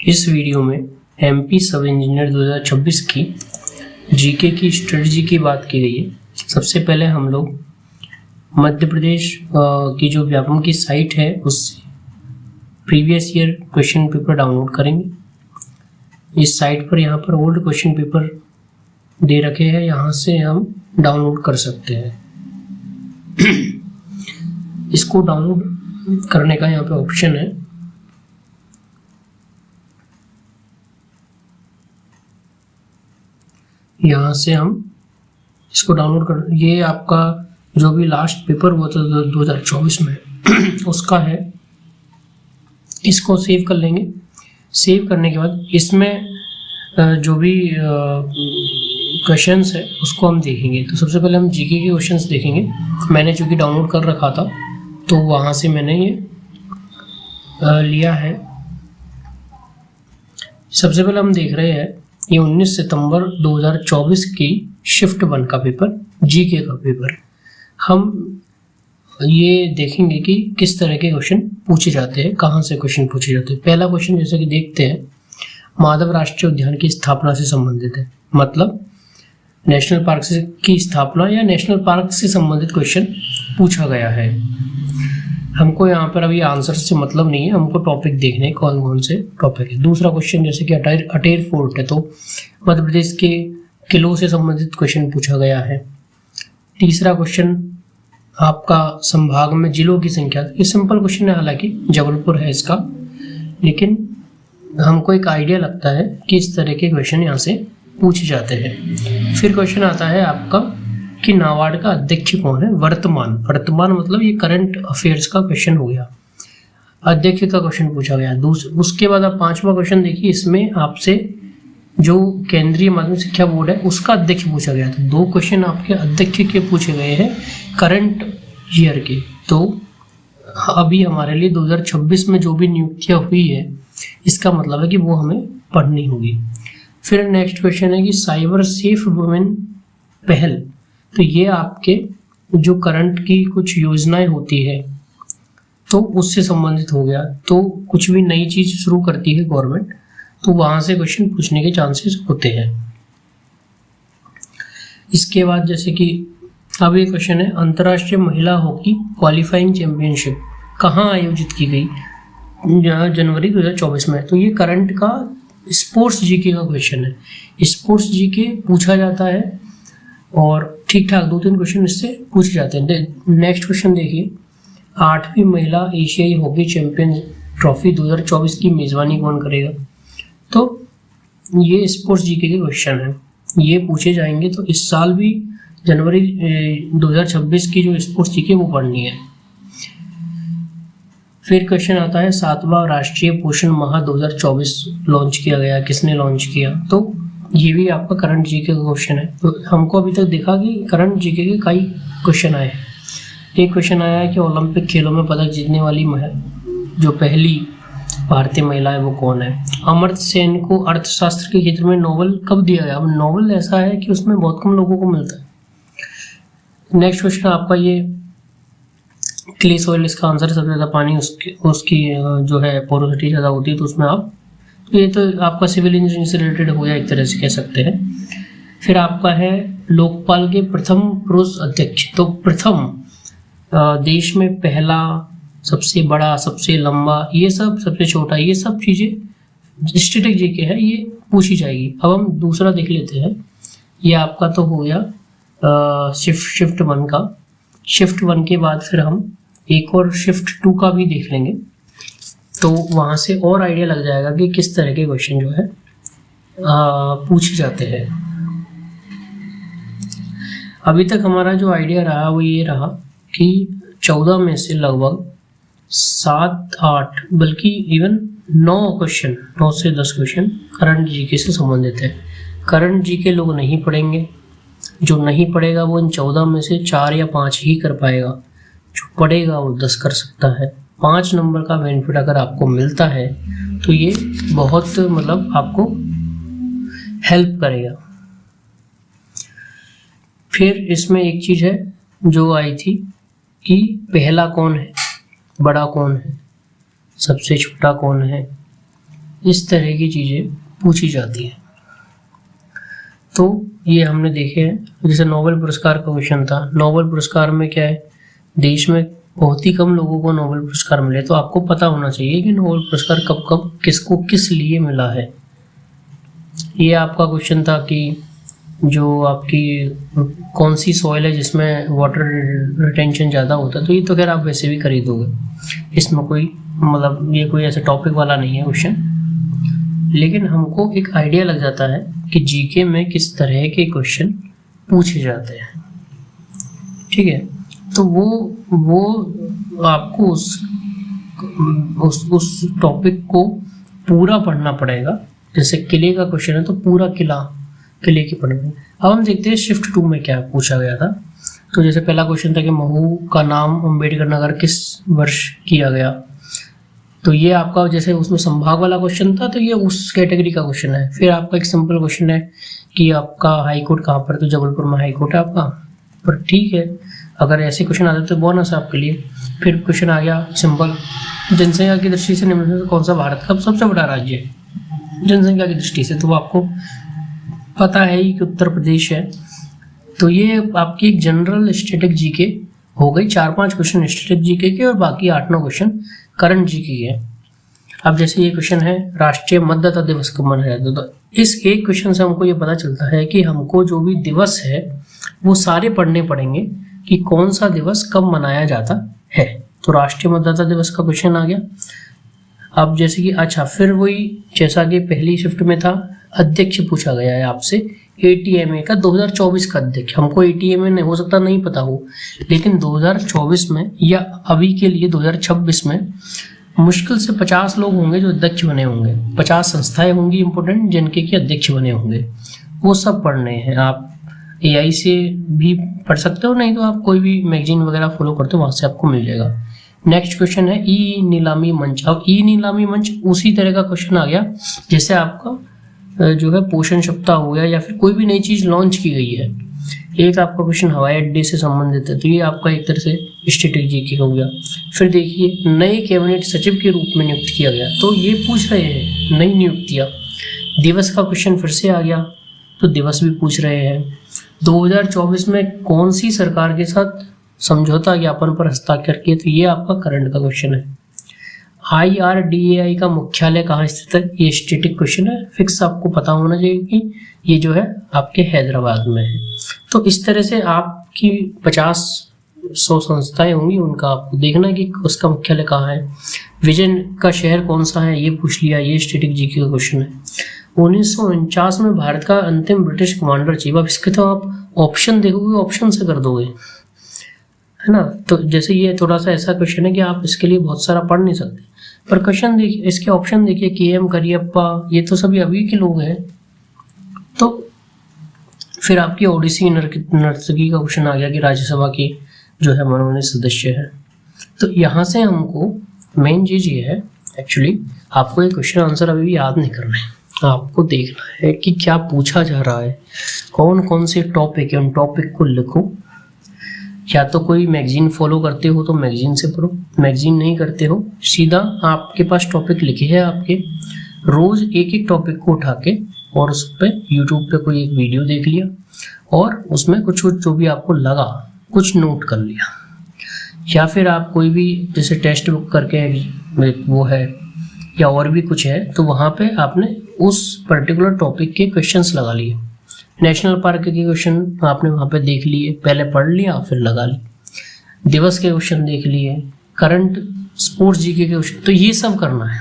इस वीडियो में एमपी सब इंजीनियर 2026 की जीके की स्ट्रेटजी की बात की गई है। सबसे पहले हम लोग मध्य प्रदेश की जो व्यापम की साइट है उससे previous year question paper download करेंगे। इस साइट पर यहाँ पर ओल्ड क्वेश्चन पेपर दे रखे हैं, यहाँ से हम डाउनलोड कर सकते हैं। इसको डाउनलोड करने का यहाँ पे ऑप्शन है, यहाँ से हम इसको डाउनलोड कर, ये आपका जो भी लास्ट पेपर हुआ था 2024 में उसका है। इसको सेव कर लेंगे। सेव करने के बाद इसमें जो भी क्वेश्चंस है उसको हम देखेंगे। तो सबसे पहले हम जीके के क्वेश्चंस देखेंगे। मैंने चूँकि डाउनलोड कर रखा था तो वहाँ से मैंने ये लिया है। सबसे पहले हम देख रहे हैं ये 19 सितंबर 2024 की शिफ्ट 1 का पेपर, जीके का पेपर। हम ये देखेंगे कि किस तरह के क्वेश्चन पूछे जाते हैं, कहाँ से क्वेश्चन पूछे जाते हैं। पहला क्वेश्चन जैसे कि देखते हैं, माधव राष्ट्रीय उद्यान की स्थापना से संबंधित है, मतलब नेशनल पार्क की स्थापना या नेशनल पार्क से संबंधित क्वेश्चन पूछा गया है। हमको यहाँ पर अभी आंसर से मतलब नहीं है, हमको टॉपिक देखने कौन कौन से टॉपिक है। दूसरा क्वेश्चन जैसे कि अटेर फोर्ट है तो मध्य प्रदेश के किलों से संबंधित क्वेश्चन पूछा गया है। तीसरा क्वेश्चन आपका संभाग में जिलों की संख्या, ये सिंपल क्वेश्चन है, हालांकि जबलपुर है इसका, लेकिन हमको एक आइडिया लगता है कि इस तरह के क्वेश्चन यहाँ से पूछे जाते हैं। फिर क्वेश्चन आता है आपका कि नाबार्ड का अध्यक्ष कौन है। वर्तमान मतलब ये करंट अफेयर्स का क्वेश्चन हो गया, अध्यक्ष का क्वेश्चन पूछा गया। उसके बाद आप 5वां क्वेश्चन देखिए, इसमें आपसे जो केंद्रीय माध्यमिक शिक्षा बोर्ड है उसका अध्यक्ष पूछा गया। तो 2 क्वेश्चन आपके अध्यक्ष के पूछे गए हैं करंट ईयर के। तो अभी हमारे लिए 2026 में जो भी नियुक्तियां हुई है इसका मतलब है कि वो हमें पढ़नी होगी। फिर नेक्स्ट क्वेश्चन है कि साइबर सेफ वुमेन पहल, तो ये आपके जो करंट की कुछ योजनाएं होती है तो उससे संबंधित हो गया। तो कुछ भी नई चीज शुरू करती है गवर्नमेंट तो वहां से क्वेश्चन पूछने के चांसेस होते हैं। इसके बाद जैसे कि अब ये क्वेश्चन है, अंतर्राष्ट्रीय महिला हॉकी क्वालिफाइंग चैंपियनशिप कहाँ आयोजित की गई, जनवरी 2024 में। तो ये करंट का स्पोर्ट्स जीके का क्वेश्चन है। स्पोर्ट्स जीके पूछा जाता है और ठीक ठाक 2-3 क्वेश्चन इससे पूछे जाते हैं। नेक्स्ट क्वेश्चन देखिए, 8वीं महिला एशियाई हॉकी चैंपियन ट्रॉफी 2024 की मेजबानी कौन करेगा। तो ये स्पोर्ट्स जीके के क्वेश्चन है, ये पूछे जाएंगे। तो इस साल भी जनवरी 2026 की जो स्पोर्ट्स जीके वो पढ़नी है। फिर क्वेश्चन आता है 7वां राष्ट्रीय पोषण माह 2024 लॉन्च किया गया, किसने लॉन्च किया। तो ये भी आपका करंट जीके का क्वेश्चन है। तो हमको अभी तक देखा कि करंट जीके के कई क्वेश्चन आए हैं। एक क्वेश्चन आया है कि ओलंपिक खेलों में पदक जीतने वाली जो पहली भारतीय महिला है वो कौन है। अमर्त्य सेन को अर्थशास्त्र के क्षेत्र में नोबेल कब दिया गया। अब नोबेल ऐसा है कि उसमें बहुत कम लोगों को मिलता है। नेक्स्ट क्वेश्चन आपका ये क्ले सॉइल, इसका आंसर सबसे ज़्यादा पानी उसकी जो है पोरोसिटी ज़्यादा होती है, तो उसमें आप, ये तो आपका सिविल इंजीनियरिंग से रिलेटेड हो गया एक तरह से कह सकते हैं। फिर आपका है लोकपाल के प्रथम पुरुष अध्यक्ष। तो प्रथम देश में पहला, सबसे बड़ा, सबसे लंबा, ये सब, सबसे छोटा, ये सब चीज़ें स्टैटिक जीके है, ये पूछी जाएगी। अब हम दूसरा देख लेते हैं। ये आपका तो हो गया शिफ्ट 1 का। शिफ्ट 1 के बाद फिर हम एक और शिफ्ट 2 का भी देख लेंगे, तो वहाँ से और आइडिया लग जाएगा कि किस तरह के क्वेश्चन जो है पूछे जाते हैं। अभी तक हमारा जो आइडिया रहा वो ये रहा कि 14 में से लगभग 7-8 बल्कि इवन 9 क्वेश्चन, 9 से 10 क्वेश्चन करंट जीके से संबंधित है। करंट जीके लोग नहीं पढ़ेंगे, जो नहीं पढ़ेगा वो इन 14 में से 4 या 5 ही कर पाएगा, जो पढ़ेगा वो 10 कर सकता है। 5 नंबर का बेनिफिट अगर आपको मिलता है तो ये बहुत मतलब आपको हेल्प करेगा। फिर इसमें एक चीज़ है जो आई थी कि पहला कौन है, बड़ा कौन है, सबसे छोटा कौन है, इस तरह की चीज़ें पूछी जाती हैं। तो ये हमने देखे हैं। जैसे नोबेल पुरस्कार का क्वेश्चन था, नोबेल पुरस्कार में क्या है, देश में बहुत ही कम लोगों को नोबेल पुरस्कार मिले, तो आपको पता होना चाहिए कि नोबेल पुरस्कार कब कब किसको किस लिए मिला है। ये आपका क्वेश्चन था कि जो आपकी कौन सी सॉइल है जिसमें वाटर रिटेंशन ज़्यादा होता है, तो ये तो खैर आप वैसे भी खरीदोगे, इसमें कोई मतलब ये कोई ऐसा टॉपिक वाला नहीं है क्वेश्चन, लेकिन हमको एक आइडिया लग जाता है कि जीके में किस तरह के क्वेश्चन पूछे जाते हैं। ठीक है, तो वो आपको उस टॉपिक को पूरा पढ़ना पड़ेगा। जैसे किले का क्वेश्चन है तो पूरा किले की पढ़नी। अब हम देखते हैं शिफ्ट 2 में क्या पूछा गया था। तो जैसे पहला क्वेश्चन था कि महू का नाम अम्बेडकर नगर किस वर्ष किया गया, तो ये आपका जैसे उसमें संभाग वाला क्वेश्चन था, तो ये उस कैटेगरी का क्वेश्चन है। फिर आपका एक सिंपल क्वेश्चन है कि आपका हाई कोर्ट कहाँ पर, तो जबलपुर में हाई कोर्ट है आपका, पर ठीक है, अगर ऐसे क्वेश्चन आते तो बोनस है आपके लिए। फिर क्वेश्चन आ गया सिंपल, जनसंख्या की दृष्टि से निम्नलिखित में कौन सा भारत का सबसे बड़ा राज्य है जनसंख्या की दृष्टि से, तो आपको पता है ही कि उत्तर प्रदेश है। तो ये आपकी एक जनरल स्टैटिक जीके हो गई, 4-5 क्वेश्चन स्टैटिक जीके के और बाकी 8-9 क्वेश्चन करंट जीके के। अब जैसे ये क्वेश्चन है राष्ट्रीय मतदाता दिवस कब मनाया जाता है, तो इस एक क्वेश्चन से हमको ये पता चलता है कि हमको जो भी दिवस है वो सारे पढ़ने पड़ेंगे कि कौन सा दिवस कब मनाया जाता है। तो राष्ट्रीय मतदाता दिवस का क्वेश्चन आ गया। अब जैसे कि अच्छा, फिर वही जैसा कि पहली शिफ्ट में था, अध्यक्ष पूछा गया है आपसे एटीएमए का 2024 का अध्यक्ष। हमको एटीएमए नहीं हो सकता नहीं पता हो, लेकिन 2024 में या अभी के लिए 2026 में मुश्किल से 50 लोग होंगे जो अध्यक्ष बने होंगे, 50 संस्थाएं होंगी इंपॉर्टेंट जिनके कि अध्यक्ष बने होंगे, वो सब पढ़ने हैं। आप AI से भी पढ़ सकते हो, नहीं तो आप कोई भी मैगजीन वगैरह फॉलो करते हो वहाँ से आपको मिल जाएगा। नेक्स्ट क्वेश्चन है ई नीलामी मंच। अब ई नीलामी मंच उसी तरह का क्वेश्चन आ गया जैसे आपका जो है पोषण सप्ताह हो गया या फिर कोई भी नई चीज़ लॉन्च की गई है। एक आपका क्वेश्चन हवाई अड्डे से संबंधित है, तो ये आपका एक तरह से स्टैटिक जीके हो गया। फिर देखिए नए कैबिनेट सचिव के रूप में नियुक्त किया गया, तो ये पूछ रहे हैं नई नियुक्तियाँ। दिवस का क्वेश्चन फिर से आ गया, तो दिवस भी पूछ रहे हैं। 2024 में कौन सी सरकार के साथ समझौता ज्ञापन पर हस्ताक्षर किए, तो ये आपका करंट का क्वेश्चन है। IRDAI का मुख्यालय कहाँ स्थित है, ये स्टैटिक क्वेश्चन है, फिक्स आपको पता होना चाहिए कि ये जो है आपके हैदराबाद में है। तो इस तरह से आपकी 50-100 संस्थाएं होंगी, उनका आपको देखना है कि उसका मुख्यालय कहाँ है। विजन का शहर कौन सा है, ये पूछ लिया, ये स्टैटिक जीके का क्वेश्चन है। 1949 में भारत का अंतिम ब्रिटिश कमांडर चीफ। अब इसके तो आप ऑप्शन देखोगे, ऑप्शन से कर दोगे, है ना। तो जैसे ये थोड़ा सा ऐसा क्वेश्चन है कि आप इसके लिए बहुत सारा पढ़ नहीं सकते, पर क्वेश्चन देखिए, इसके ऑप्शन देखिए, KM करियप्पा, ये तो सभी अभी के लोग हैं। तो फिर आपकी ओडिसी नर्तकी का क्वेश्चन आ गया कि राज्यसभा की जो है मनोनीत सदस्य है। तो यहाँ से हमको मेन चीज ये है, एक्चुअली आपको ये क्वेश्चन आंसर अभी भी याद नहीं करना है, आपको देखना है कि क्या पूछा जा रहा है, कौन कौन से टॉपिक है, उन टॉपिक को लिखो। या तो कोई मैगजीन फॉलो करते हो तो मैगजीन से पढ़ो, मैगजीन नहीं करते हो सीधा आपके पास टॉपिक लिखे हैं आपके, रोज एक एक टॉपिक को उठा के और उस पर यूट्यूब पे कोई एक वीडियो देख लिया और उसमें कुछ जो भी आपको लगा कुछ नोट कर लिया। या फिर आप कोई भी जैसे टेक्स्ट बुक करके वो है या और भी कुछ है, तो वहाँ पे आपने उस पर्टिकुलर टॉपिक के क्वेश्चंस लगा लिए। नेशनल पार्क के क्वेश्चन आपने वहाँ पे देख लिए, पहले पढ़ लिया फिर लगा ली। दिवस के क्वेश्चन देख लिए, करंट स्पोर्ट्स जीके के क्वेश्चन, तो ये सब करना है।